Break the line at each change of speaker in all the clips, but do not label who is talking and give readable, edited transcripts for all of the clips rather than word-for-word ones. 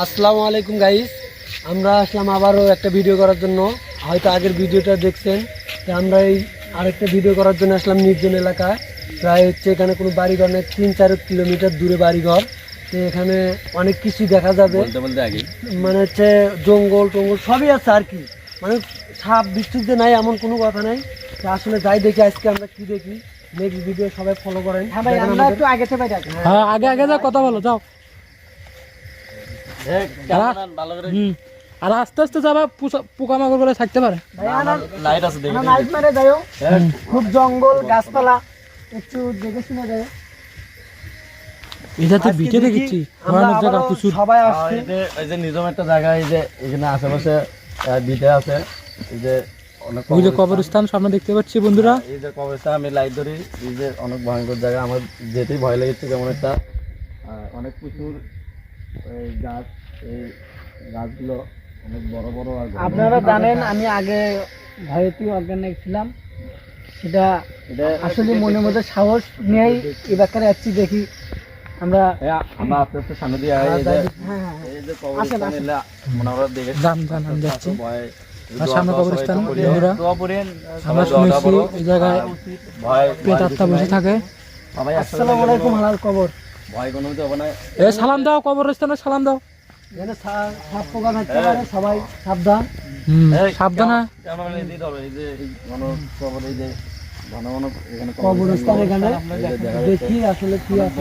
আসসালামু আলাইকুম গাইস, আমরা আসলাম আবারও একটা ভিডিও করার জন্য। হয়তো আগের ভিডিওটা দেখছেন, তো আমরা এই আরেকটা ভিডিও করার জন্য আসলাম নির্জন এলাকায়। প্রায় হচ্ছে এখানে কোনো বাড়িঘর নেই, 3-4 কিলোমিটার দূরে বাড়িঘর। তো এখানে অনেক কিছু দেখা যাবে, মানে হচ্ছে জঙ্গল টঙ্গল সবই আছে আর কি, মানে সাপ বিচ্ছুকতে নাই এমন কোনো কথা নাই। তো আসলে যাই দেখি আজকে আমরা কি দেখি। নেক্সট ভিডিও সবাই ফলো করেন।
আগে যা কথা বলো, যাও। আর আস্তে আস্তে যাবা, পোকামাকড় বলে থাকতে পারে।
খুব জঙ্গল গাছপালা, একটু দেখে শুনে যায়।
এটা তো বিটে দেখেছি
সবাই আসছে।
এই যে নিজম একটা জায়গা, এই যে এখানে আশেপাশে বিটে আছে, এই যে অনেক
ওই যে কবরস্থান সামনে দেখতে পাচ্ছি বন্ধুরা।
এই যে কবরস্থান আমি লাইট ধরি, এই যে অনেক ভয়ঙ্কর জায়গা। আমার যেতেই ভয় লেগেছে কেমন একটা। অনেক প্রচুর গাছ, এই গাছগুলো অনেক বড় বড়।
আপনারা জানেন আমি আগে ভয়েতে অজ্ঞান ছিলাম, সেটা আসলে মনের মধ্যে সাহস নিয়েই এই ব্যাপারে যাচ্ছি। দেখি আমরা
আস্তে আস্তে সামনে দিয়ে
যাচ্ছি। সামনে কবরস্থান বন্ধুরা, আমরা শুনেছি এই জায়গায় প্রেতাত্মা বসে থাকে।
আসসালামু আলাইকুম হালাল কবর।
ভয় কোনো হবে না।
সালাম দাও, কবরস্থানে সালাম দাও।
এখানে সাপ পোকা থাকতে পারে, সবাই সাবধান।
সাবধান।
কবরস্থান এখানে দেখি আসলে কি আছে।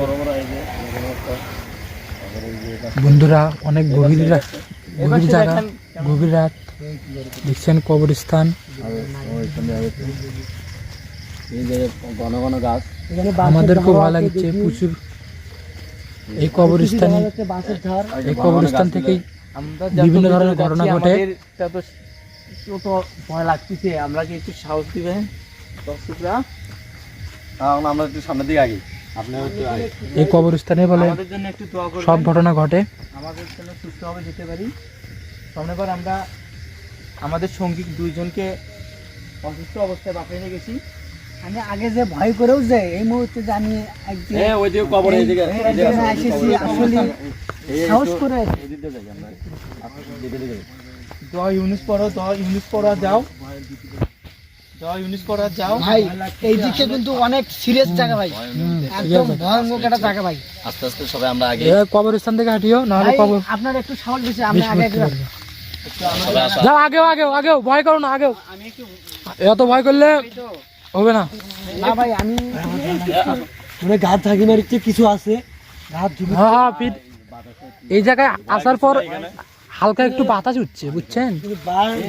বন্ধুরা অনেক গভীর জায়গা, গভীর রাত। দেখছেন কবরস্থান,
ঘন ঘন গাছ।
আমাদের খুব ভালো লাগছে প্রচুর। এই কবরস্থানে, এই কবরস্থান থেকেই বিভিন্ন ধরনের ঘটনা ঘটে।
ভয় লাগতেছে, আমরা কি একটু সাহস দিবেন দর্শকরা?
আমরা একটু সামনের দিকে আগে, আপনি
এই কবরস্থানে বলে সব ঘটনা ঘটে।
আমাদের জন্য সুস্থভাবে যেতে পারি। সামনেবার আমরা আমাদের সঙ্গী দুইজনকে অসুস্থ অবস্থায় বাসায় নিয়ে গেছি। আমি আগে যে ভয় করেও যে এই মুহূর্তে জানি সাহস করে এই দিকে কিন্তু অনেক সিরিয়াস জায়গা ভাই, একদম ভয়ানক একটা জায়গা ভাই।
আস্তে আস্তে সবাই আমরা আগে
কবরস্থান থেকে হাঁটিও, নাহলে কবর
আপনার একটু সাহস দিছে। আমরা আগে
যাও, আগেও ভয় করো না। আগেও এত ভয় করলে হবে না।
না ভাই, আমি মানে গাছ থাকি না, কিছু আছে
এই জায়গায় আসার পর হালকা একটু বাতাস উঠছে, বুঝছেন?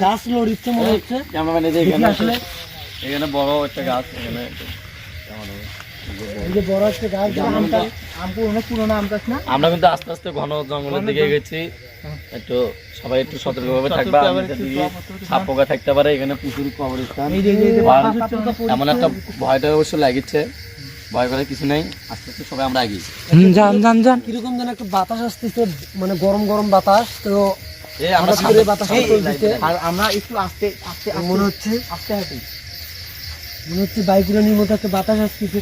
গাছ লড়িচ্ছে মনে হচ্ছে।
আসলে এখানে বড় একটা গাছ, এখানে
বড় একটা গাছ, অনেক পুরোনো আম গাছ না।
আমরা কিন্তু আস্তে আস্তে ঘন জঙ্গলের দিকে গেছি। একটু সবাই একটু সতর্কভাবে থাকবা। সাপ পোকা থাকতে পারে এখানে, প্রচুর কবরস্থান। এমন একটা ভয়টা অবশ্য লাগছে, ভয় করে কিছু নেই। আস্তে আস্তে সবাই আমরা এগিয়ে
যান।
কিরকম যেন একটা বাতাস আসতেছে, মানে গরম গরম বাতাস। তো আমরা একটু আস্তে আস্তে মনে হচ্ছে বাইকুরানির মতো একটা বাতাস আসতেছে।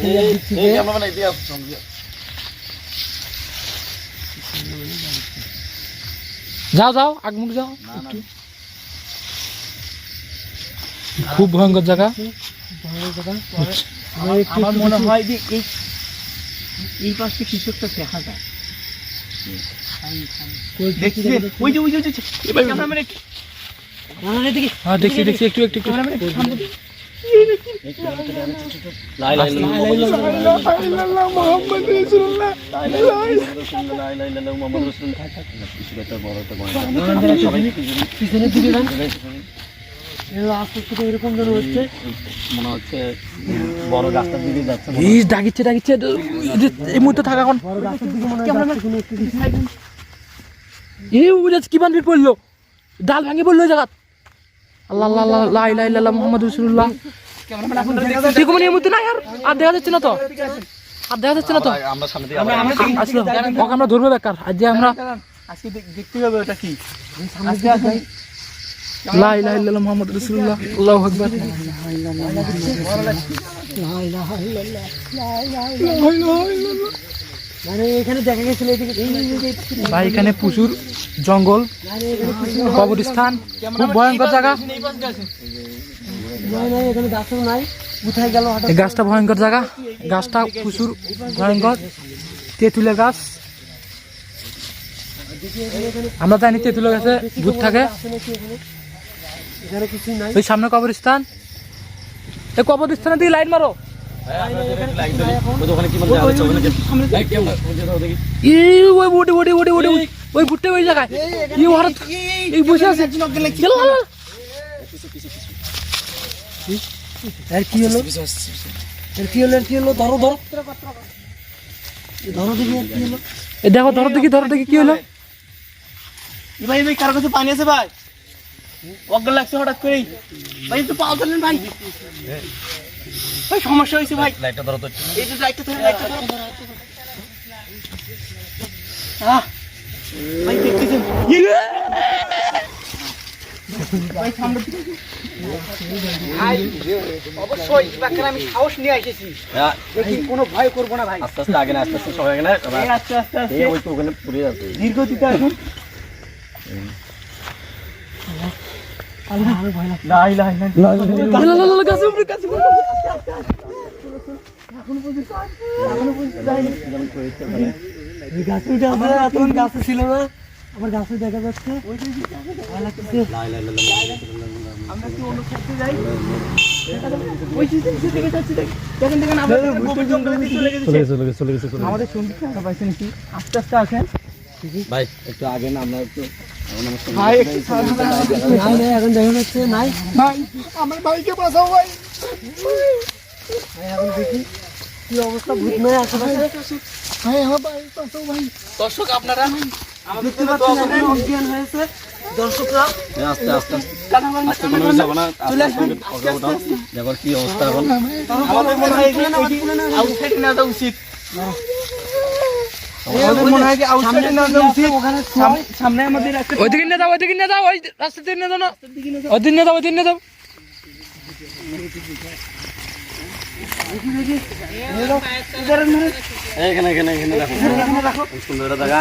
যাও আগমুখ যাও। খুব ভয়ঙ্কর জায়গা।
আমার মনে হয় যে এই পাশে কিছু একটা দেখা যায়।
দেখছি একটু
এরকম যেন হচ্ছে,
মনে হচ্ছে বড় গাছটার দিকে যাচ্ছে।
ডাকিচ্ছে এই মুহূর্তে থাকা এখন। কি বান্ডিল পড়লো, ডাল ভাঙে পড়লো জায়গা। আল্লাহ লা ইলাহা ইল্লাল্লাহ মুহাম্মাদুর রাসূলুল্লাহ। এই মুহূর্তে না আর দেখা যাচ্ছে না তো,
আমরা সামনে দিয়ে
আমরা ধরবো বেকার। আজ আমরা
আজকে দেখতে হবে ওটা কি।
লা ইলাহা ইল্লাল্লাহ মুহাম্মাদুর রাসূলুল্লাহ। আল্লাহু আকবার।
মানে এখানে দেখা গেছিল এদিকে
ভাই এখানে প্রচুর জঙ্গল, কবরস্থান, খুব ভয়ঙ্কর জায়গা।
এখানে গাছও নাই, কোথায় গেল হঠাৎ?
এই গাছটা ভয়ঙ্কর জায়গা, গাছটা প্রচুর ভয়ঙ্কর, তেঁতুলের গাছ। আমরা জানি তেঁতুলের গাছে ভূত থাকে।
এখানে কিছুই নাই।
ওই সামনে কবরস্থান, এই কবরস্থানের দিকে লাইট মারো।
ওখানে কি মানে যাচ্ছে ওখানে
এই ওই বডি বডি বডি বডি ওই ভুট্টে ওই জায়গায় এই হঠাৎ এই বসে আছে।
এর কি হলো? এর কি হলো? এর কি হলো? ধরো ধরো ধরো দেখি এর কি হলো?
এই দেখো, ধরো দেখি কি হলো।
ভাই ভাই কারো কাছে পানি আছে ভাই? অজ্ঞান লাগছে হঠাৎ করেই ভাই, একটু পাও ধরলেন ভাই। ভাই সমস্যা হয়েছে ভাই।
লাইটটা ধরো তো।
এই যে লাইটটা ধরে, লাইটটা ধরো। ভাই দেখতেছেন ভাই সামনে ভাই, অবশ্যই বাক্কার আমি সাহস নিয়ে এসেছি,
হ্যাঁ,
দেখি কোনো ভয় করবো না ভাই।
আস্তে আস্তে আগে না, আস্তে আস্তে সবাই আগে না,
এই আস্তে আস্তে আস্তে
ওই তো ওখানে পুড়ে যাচ্ছে।
ধীর গতিতে আসুন। লাই লাই লাই
গাছের উপরে, গাছের উপরে।
গাছে উঠে আছে, এতক্ষণ গাছে ছিল না, আবার গাছে দেখা যাচ্ছে। ভয় লাগতেছে।
আমরা কি অন্য ক্ষেত্রে যাই? ওই যে দেখে যাচ্ছে, দেখেন দেখেন আমরা গভীর জঙ্গলের দিকে চলে গেছে। আমাদের সঙ্গীত কথা পাইছেন কি? আস্তে আস্তে আসেন
ভাই একটু আগে না, আমরা একটু
ভাই, একটু
নাই নাই, এখন দেখা যাচ্ছে নাই।
ভাই আমার ভাইকে বাঁচাও ভাই।
ভাই, এখন দেখি কি অবস্থা, ভূত নয় আশেপাশে।
ভাই আমার ভাই বাঁচাও ভাই। দর্শক আপনারা
দেখতে পাচ্ছেন এখন অজ্ঞান হয়েছে দর্শকরা।
আস্তে আস্তে আস্তে কোনো কিছু হবে না, আস্তে আস্তে ওকে উঠাও। দেখো কি অবস্থা এখন।
আমাদের মনে হয় আউটসাইডে নেওয়া উচিত। আমাদের মনে হয় আউটসাইডে নেওয়া উচিত। সামনে আমাদের একটা
ওইদিকে নিয়ে যাও, ওইদিকে নিয়ে যাও, ওই রাস্তা দিয়ে নিয়ে যাও না, ওইদিকে নিয়ে যাও, ওইদিকে নিয়ে যাও।
এখানে এখানে এখানে দেখো, খুব সুন্দর একটা জায়গা।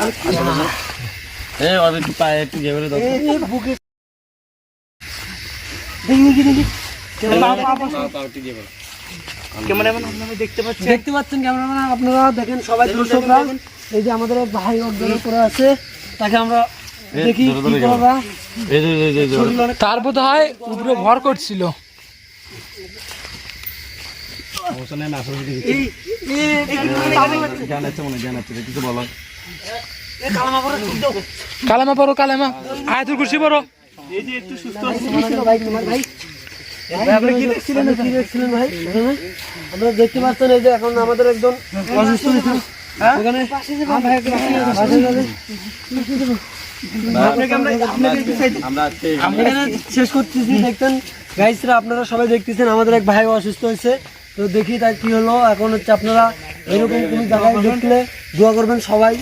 এই ওর একটু পায়ে একটু ইয়ে করে দাও। পাও একটু ইয়ে করো।
ক্যামেরাম্যান আপনারা দেখতে পাচ্ছেন।
দেখতে পাচ্ছেন ক্যামেরাম্যান, আপনারা দেখেন, সবাই দর্শকরা। এই যে আমাদের এক ভাই অজ্ঞান করে আছে, তাকে আমরা দেখি
ধরো,
কি
ধরো,
করা যায়।
এই যে এই যে, এই যে
তার বোধ হয় উপরে ভর করছিল।
অবস্থা নেই না, আসলে জানাচ্ছে মনে জানাচ্ছে কিছু বলো।
কালেমা পড়ো, কালেমা, আয়াতুল কুরসি পড়ো।
এই যে একটু সুস্থ
ভাই, তোমার ভাই আপনি কি দেখছিলেন? কি দেখছিলেন ভাই? আপনারা দেখতে পাচ্ছেন, এই যে এখন আমাদের একজন অসুস্থ হয়েছে ওখানে। পাশে যাবে।
আমরা আজকে
এখানে শেষ করতেছি। দেখতেন গাইসরা, আপনারা সবাই দেখতেছেন আমাদের এক ভাই অসুস্থ হয়েছে, তো দেখি তার কি হলো। এখন হচ্ছে আপনারা এরকম কোনো জায়গায় দেখলে দোয়া করবেন সবাই।